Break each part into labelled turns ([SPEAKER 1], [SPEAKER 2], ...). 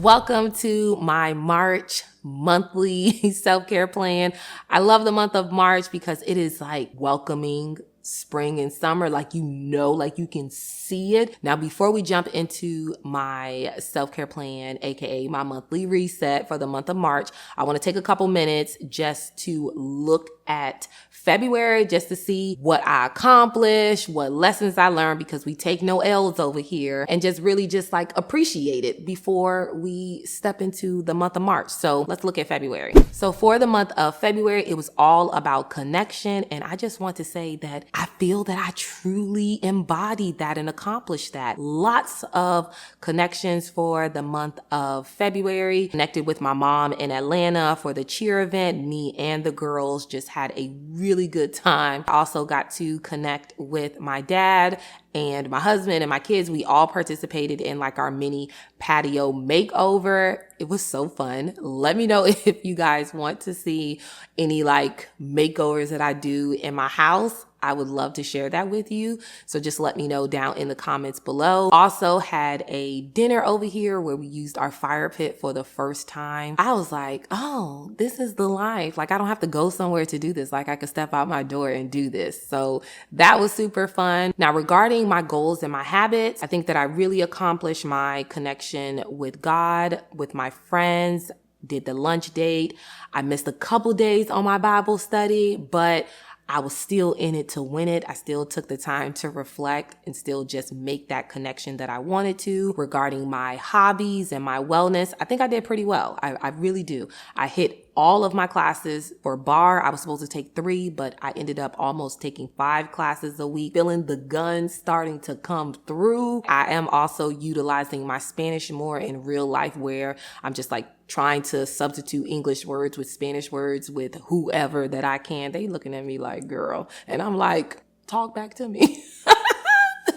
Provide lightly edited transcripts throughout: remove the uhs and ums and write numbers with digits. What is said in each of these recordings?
[SPEAKER 1] Welcome to my March monthly self-care plan. I love the month of March because it is like welcoming spring and summer, like you can see it. Now, before we jump into my self-care plan, aka my monthly reset for the month of March, I want to take a couple minutes just to look at February, just to see what I accomplished, what lessons I learned, because we take no L's over here, and just really just like appreciate it before we step into the month of March. So let's look at February. So for the month of February, it was all about connection. And I just want to say that I feel that I truly embodied that and accomplished that. Lots of connections for the month of February. Connected with my mom in Atlanta for the cheer event. Me and the girls just had a really good time. I also got to connect with my dad and my husband and my kids. We all participated in like our mini patio makeover. It was so fun. Let me know if you guys want to see any like makeovers that I do in my house. I would love to share that with you. So just let me know down in the comments below. Also had a dinner over here where we used our fire pit for the first time. I was like, oh, this is the life. Like I don't have to go somewhere to do this. Like I could step out my door and do this. So that was super fun. Now regarding my goals and my habits, I think that I really accomplished my connection with God, with my friends, did the lunch date. I missed a couple days on my Bible study, but I was still in it to win it. I still took the time to reflect and still just make that connection that I wanted to. Regarding my hobbies and my wellness, I think I did pretty well. I really do. I hit all of my classes for bar. I was supposed to take 3, but I ended up almost taking 5 classes a week, feeling the guns starting to come through. I am also utilizing my Spanish more in real life, where I'm just like trying to substitute English words with Spanish words with whoever that I can. They looking at me like, girl. And I'm like, talk back to me.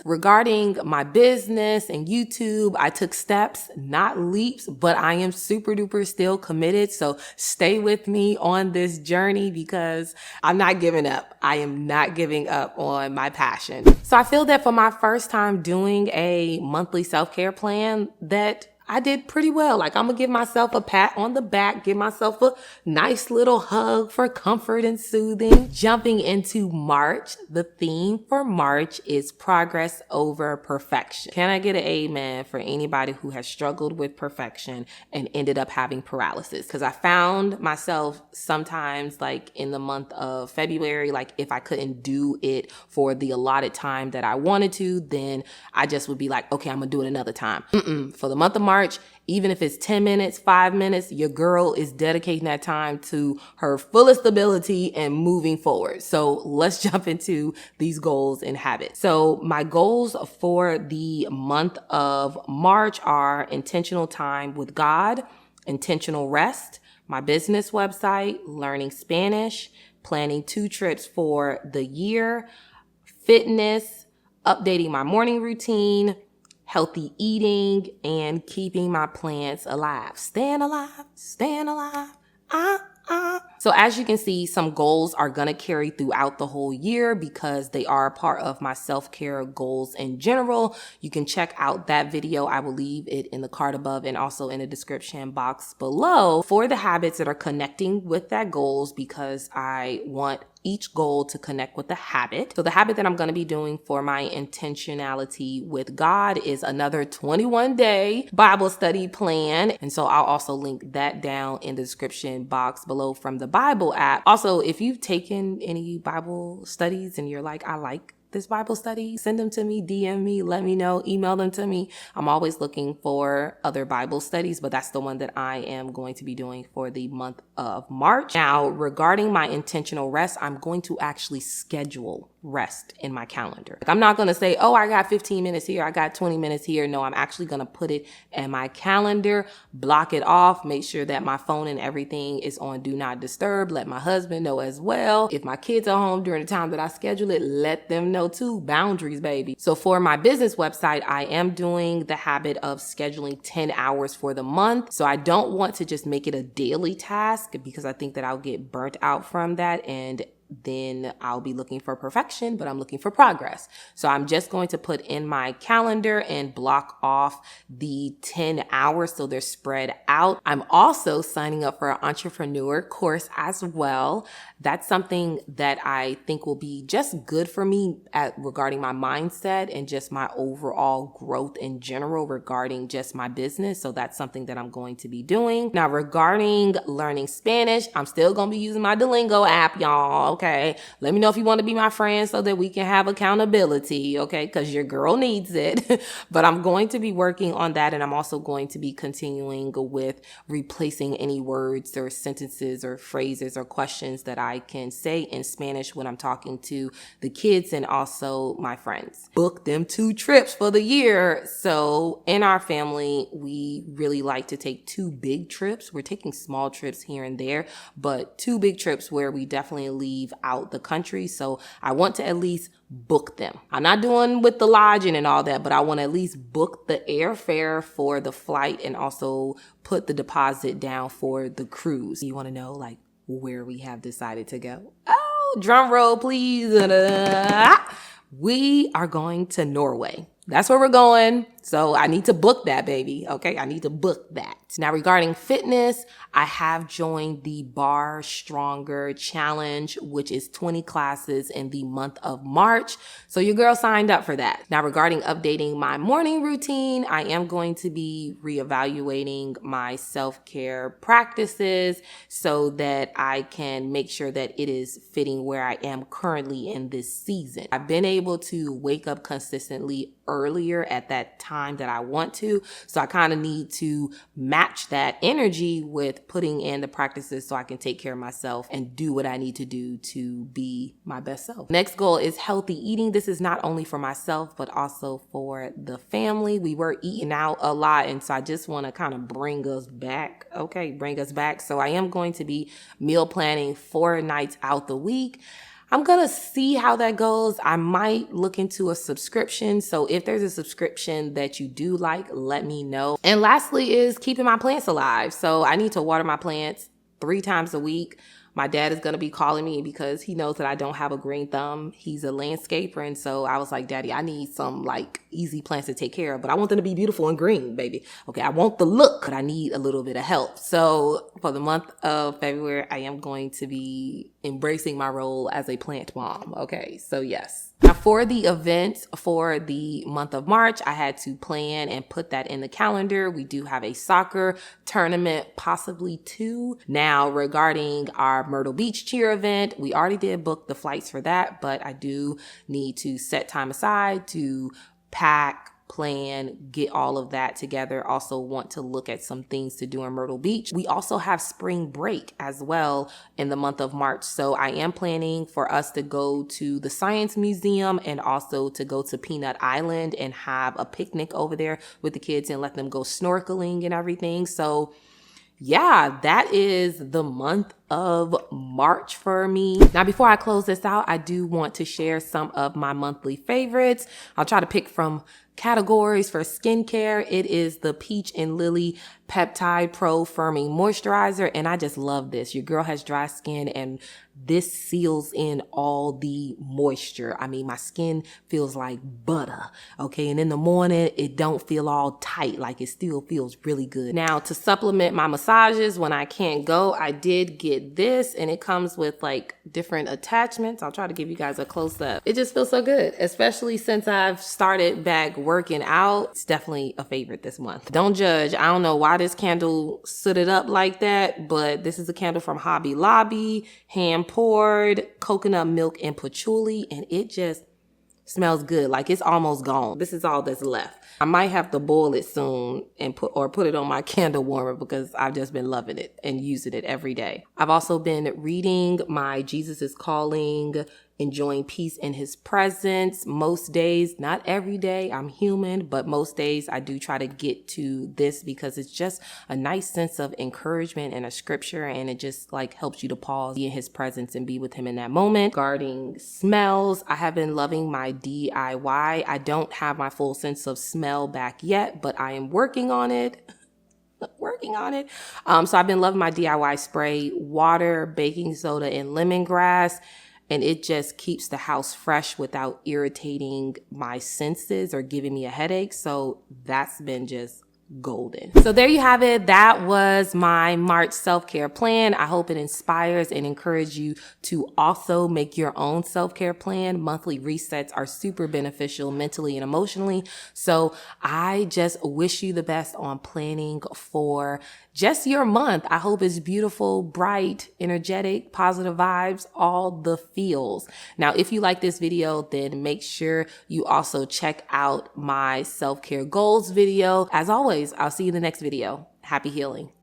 [SPEAKER 1] Regarding my business and YouTube, I took steps, not leaps, but I am super duper still committed. So stay with me on this journey because I'm not giving up. I am not giving up on my passion. So I feel that for my first time doing a monthly self-care plan, that I did pretty well. Like I'm gonna give myself a pat on the back, give myself a nice little hug for comfort and soothing. Jumping into March, the theme for March is progress over perfection. Can I get an amen for anybody who has struggled with perfection and ended up having paralysis? Because I found myself sometimes like in the month of February, like if I couldn't do it for the allotted time that I wanted to, then I just would be like, okay, I'm gonna do it another time. For the month of March, even if it's 10 minutes, 5 minutes, your girl is dedicating that time to her fullest ability and moving forward. So let's jump into these goals and habits. So my goals for the month of March are intentional time with God, intentional rest, my business website, learning Spanish, planning 2 trips for the year, fitness, updating my morning routine, healthy eating, and keeping my plants alive. Staying alive, staying alive. So as you can see, some goals are going to carry throughout the whole year because they are part of my self-care goals in general. You can check out that video. I will leave it in the card above and also in the description box below for the habits that are connecting with that goals, because I want each goal to connect with the habit. So the habit that I'm going to be doing for my intentionality with God is another 21-day Bible study plan. And so I'll also link that down in the description box below from the Bible app. Also, if you've taken any Bible studies and you're like, I like this Bible study, send them to me, DM me, let me know, email them to me. I'm always looking for other Bible studies, but that's the one that I am going to be doing for the month of March. Now, regarding my intentional rest, I'm going to actually schedule rest in my calendar. I'm not going to say, oh, I got 15 minutes here, I got 20 minutes here. No, I'm actually going to put it in my calendar, block it off, make sure that my phone and everything is on do not disturb. Let my husband know as well. If my kids are home during the time that I schedule it, let them know too. Boundaries, baby. So for my business website, I am doing the habit of scheduling 10 hours for the month. So I don't want to just make it a daily task because I think that I'll get burnt out from that. And then I'll be looking for perfection, but I'm looking for progress. So I'm just going to put in my calendar and block off the 10 hours so they're spread out. I'm also signing up for an entrepreneur course as well. That's something that I think will be just good for me regarding my mindset and just my overall growth in general regarding just my business. So that's something that I'm going to be doing. Now, regarding learning Spanish, I'm still going to be using my Duolingo app, y'all. Okay. Let me know if you want to be my friend so that we can have accountability. Okay. Because your girl needs it. But I'm going to be working on that. And I'm also going to be continuing with replacing any words or sentences or phrases or questions that I can say in Spanish when I'm talking to the kids and also my friends. Book them 2 trips for the year. So in our family, we really like to take 2 big trips. We're taking small trips here and there, but 2 big trips where we definitely leave out the country. So I want to at least book them. I'm not doing with the lodging and all that, but I want to at least book the airfare for the flight and also put the deposit down for the cruise. You want to know like where we have decided to go? Oh, drum roll, please. We are going to Norway. That's where we're going. So I need to book that, baby. Okay. I need to book that. Now, regarding fitness, I have joined the Bar Stronger Challenge, which is 20 classes in the month of March. So your girl signed up for that. Now, regarding updating my morning routine, I am going to be reevaluating my self-care practices so that I can make sure that it is fitting where I am currently in this season. I've been able to wake up consistently earlier at that time that I want to. So I kind of need to match that energy with putting in the practices so I can take care of myself and do what I need to do to be my best self. Next goal is healthy eating. This is not only for myself, but also for the family. We were eating out a lot. And so I just want to kind of bring us back. Okay, bring us back. So I am going to be meal planning 4 nights out the week. I'm going to see how that goes. I might look into a subscription. So if there's a subscription that you do like, let me know. And lastly is keeping my plants alive. So I need to water my plants 3 times a week. My dad is going to be calling me because he knows that I don't have a green thumb. He's a landscaper. And so I was like, Daddy, I need some like easy plants to take care of, but I want them to be beautiful and green, baby. Okay. I want the look, but I need a little bit of help. So for the month of February, I am going to be embracing my role as a plant mom. Okay. So yes. Now for the events for the month of March, I had to plan and put that in the calendar. We do have a soccer tournament, possibly 2. Now regarding our Myrtle Beach cheer event, we already did book the flights for that, but I do need to set time aside to pack, plan, get all of that together. Also want to look at some things to do in Myrtle Beach. We also have spring break as well in the month of March. So I am planning for us to go to the Science Museum and also to go to Peanut Island and have a picnic over there with the kids and let them go snorkeling and everything. So yeah, that is the month of March for me. Now, before I close this out, I do want to share some of my monthly favorites. I'll try to pick from categories for skincare. It is the Peach and Lily Peptide Pro Firming Moisturizer. And I just love this. Your girl has dry skin and this seals in all the moisture. I mean, my skin feels like butter. Okay. And in the morning, it don't feel all tight. Like it still feels really good. Now to supplement my massages when I can't go, I did get this and it comes with like different attachments. I'll try to give you guys a close up. It just feels so good, especially since I've started back working out. It's definitely a favorite this month. Don't judge. I don't know why this candle sooted up like that, but this is a candle from Hobby Lobby, hand poured, coconut milk and patchouli, and it just smells good. Like it's almost gone. This is all that's left. I might have to boil it soon and put it on my candle warmer because I've just been loving it and using it every day. I've also been reading my Jesus is Calling, enjoying peace in his presence. Most days, not every day, I'm human, but most days I do try to get to this because it's just a nice sense of encouragement and a scripture, and it just like helps you to pause, be in his presence and be with him in that moment. Regarding smells, I have been loving my DIY. I don't have my full sense of smell back yet, but I am working on it. So I've been loving my DIY spray, water, baking soda, and lemongrass. and it just keeps the house fresh without irritating my senses or giving me a headache. So that's been just golden. So there you have it. That was my March self-care plan. I hope it inspires and encourages you to also make your own self-care plan. Monthly resets are super beneficial mentally and emotionally. So I just wish you the best on planning for just your month. I hope it's beautiful, bright, energetic, positive vibes, all the feels. Now, if you like this video, then make sure you also check out my self-care goals video. As always, I'll see you in the next video. Happy healing.